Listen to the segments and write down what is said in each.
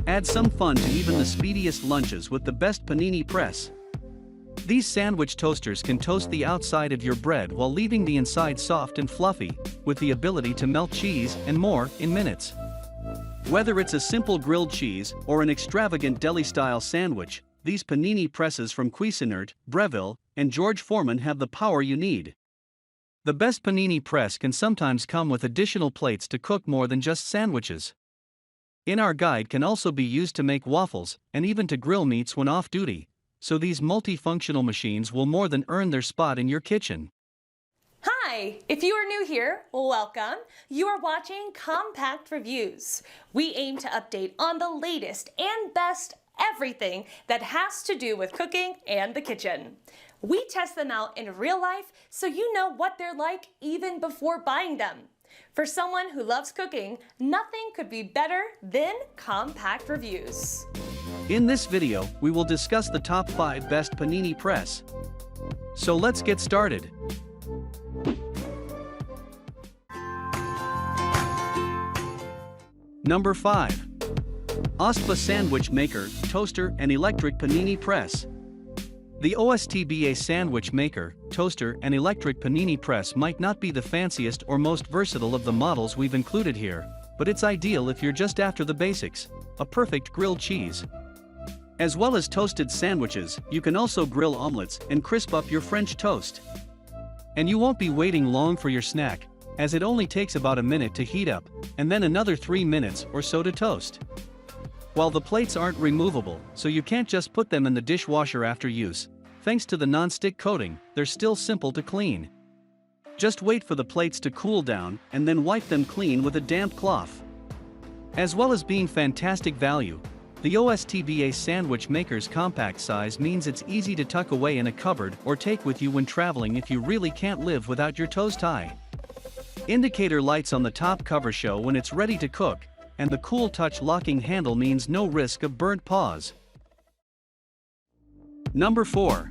Add some fun to even the speediest lunches with the best panini press. These sandwich toasters can toast the outside of your bread while leaving the inside soft and fluffy, with the ability to melt cheese and more in minutes. Whether it's a simple grilled cheese or an extravagant deli-style sandwich, these panini presses from Cuisinart, Breville, and George Foreman have the power you need. The best panini press can sometimes come with additional plates to cook more than just sandwiches. In our guide can also be used to make waffles and even to grill meats when off duty, so these multifunctional machines will more than earn their spot in your kitchen. Hi! If you are new here, welcome. You are watching Compact Reviews. We aim to update on the latest and best everything that has to do with cooking and the kitchen. We test them out in real life so you know what they're like even before buying them. For someone who loves cooking, nothing could be better than Compact Reviews. In this video, we will discuss the top 5 best panini press. So let's get started. Number 5. OSTBA Sandwich Maker, Toaster and Electric Panini Press. The OSTBA Sandwich Maker, Toaster and Electric Panini Press might not be the fanciest or most versatile of the models we've included here, but it's ideal if you're just after the basics, a perfect grilled cheese. As well as toasted sandwiches, you can also grill omelets and crisp up your French toast. And you won't be waiting long for your snack, as it only takes about a minute to heat up, and then another 3 minutes or so to toast. While the plates aren't removable, so you can't just put them in the dishwasher after use, thanks to the non-stick coating, they're still simple to clean. Just wait for the plates to cool down and then wipe them clean with a damp cloth. As well as being fantastic value, the OSTBA Sandwich Maker's compact size means it's easy to tuck away in a cupboard or take with you when traveling if you really can't live without your toast tie. Indicator lights on the top cover show when it's ready to cook, and the cool touch locking handle means no risk of burnt paws. Number 4.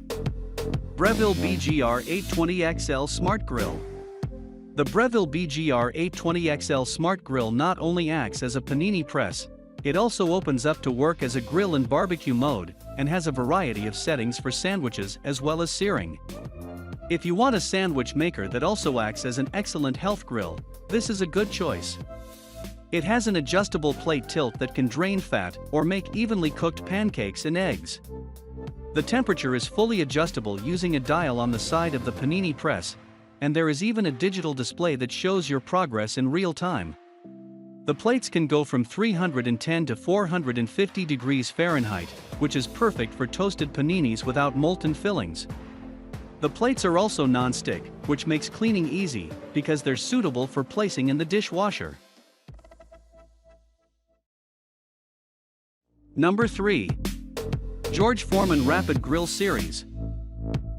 Breville BGR820XL Smart Grill. The Breville BGR820XL Smart Grill not only acts as a panini press, it also opens up to work as a grill in barbecue mode, and has a variety of settings for sandwiches as well as searing. If you want a sandwich maker that also acts as an excellent health grill, this is a good choice. It has an adjustable plate tilt that can drain fat or make evenly cooked pancakes and eggs. The temperature is fully adjustable using a dial on the side of the panini press, and there is even a digital display that shows your progress in real time. The plates can go from 310 to 450 degrees Fahrenheit, which is perfect for toasted paninis without molten fillings. The plates are also non-stick, which makes cleaning easy, because they're suitable for placing in the dishwasher. Number 3. George Foreman Rapid Grill Series.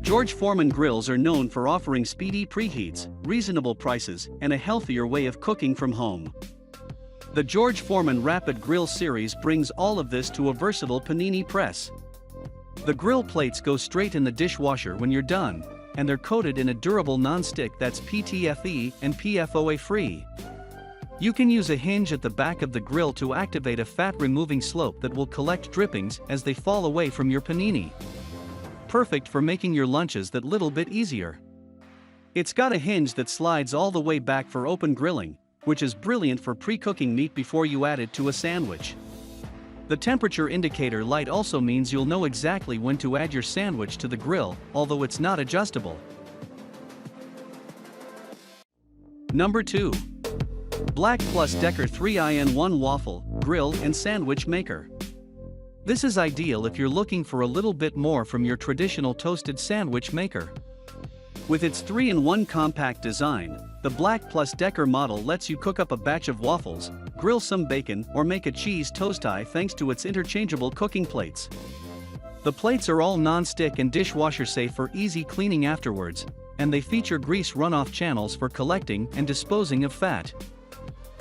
George Foreman grills are known for offering speedy preheats, reasonable prices, and a healthier way of cooking from home. The George Foreman Rapid Grill Series brings all of this to a versatile panini press. The grill plates go straight in the dishwasher when you're done, and they're coated in a durable non-stick that's PTFE and PFOA free. You can use a hinge at the back of the grill to activate a fat-removing slope that will collect drippings as they fall away from your panini. Perfect for making your lunches that little bit easier. It's got a hinge that slides all the way back for open grilling, which is brilliant for pre-cooking meat before you add it to a sandwich. The temperature indicator light also means you'll know exactly when to add your sandwich to the grill, although it's not adjustable. Number 2. BLACK+DECKER 3-in-1 Waffle, Grill and Sandwich Maker. This is ideal if you're looking for a little bit more from your traditional toasted sandwich maker. With its 3-in-1 compact design, the BLACK+DECKER model lets you cook up a batch of waffles, grill some bacon, or make a cheese toast tie thanks to its interchangeable cooking plates. The plates are all non-stick and dishwasher safe for easy cleaning afterwards, and they feature grease runoff channels for collecting and disposing of fat.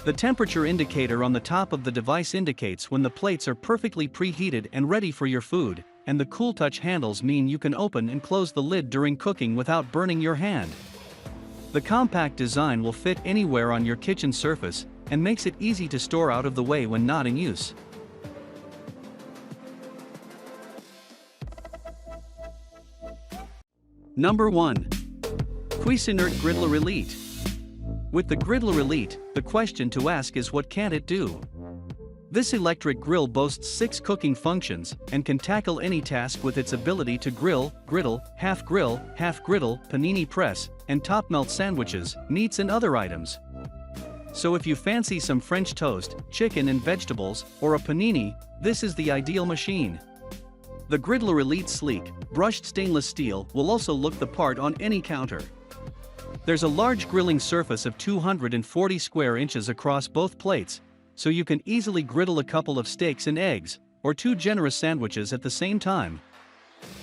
The temperature indicator on the top of the device indicates when the plates are perfectly preheated and ready for your food, and the cool touch handles mean you can open and close the lid during cooking without burning your hand. The compact design will fit anywhere on your kitchen surface, and makes it easy to store out of the way when not in use. Number 1. Cuisinart Griddler Elite. With the Griddler Elite, the question to ask is what can't it do? This electric grill boasts 6 cooking functions and can tackle any task with its ability to grill, griddle, half-griddle, panini press, and top-melt sandwiches, meats and other items. So if you fancy some French toast, chicken and vegetables, or a panini, this is the ideal machine. The Griddler Elite sleek, brushed stainless steel will also look the part on any counter. There's a large grilling surface of 240 square inches across both plates, so you can easily griddle a couple of steaks and eggs, or 2 generous sandwiches at the same time.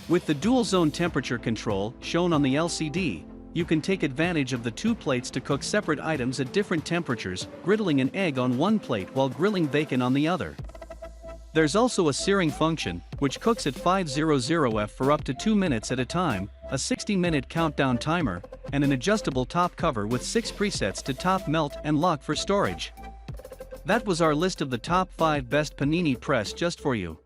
With the dual-zone temperature control shown on the LCD, you can take advantage of the 2 plates to cook separate items at different temperatures, griddling an egg on one plate while grilling bacon on the other. There's also a searing function, which cooks at 500F for up to 2 minutes at a time, a 60-minute countdown timer, and an adjustable top cover with 6 presets to top melt and lock for storage. That was our list of the top 5 best panini press just for you.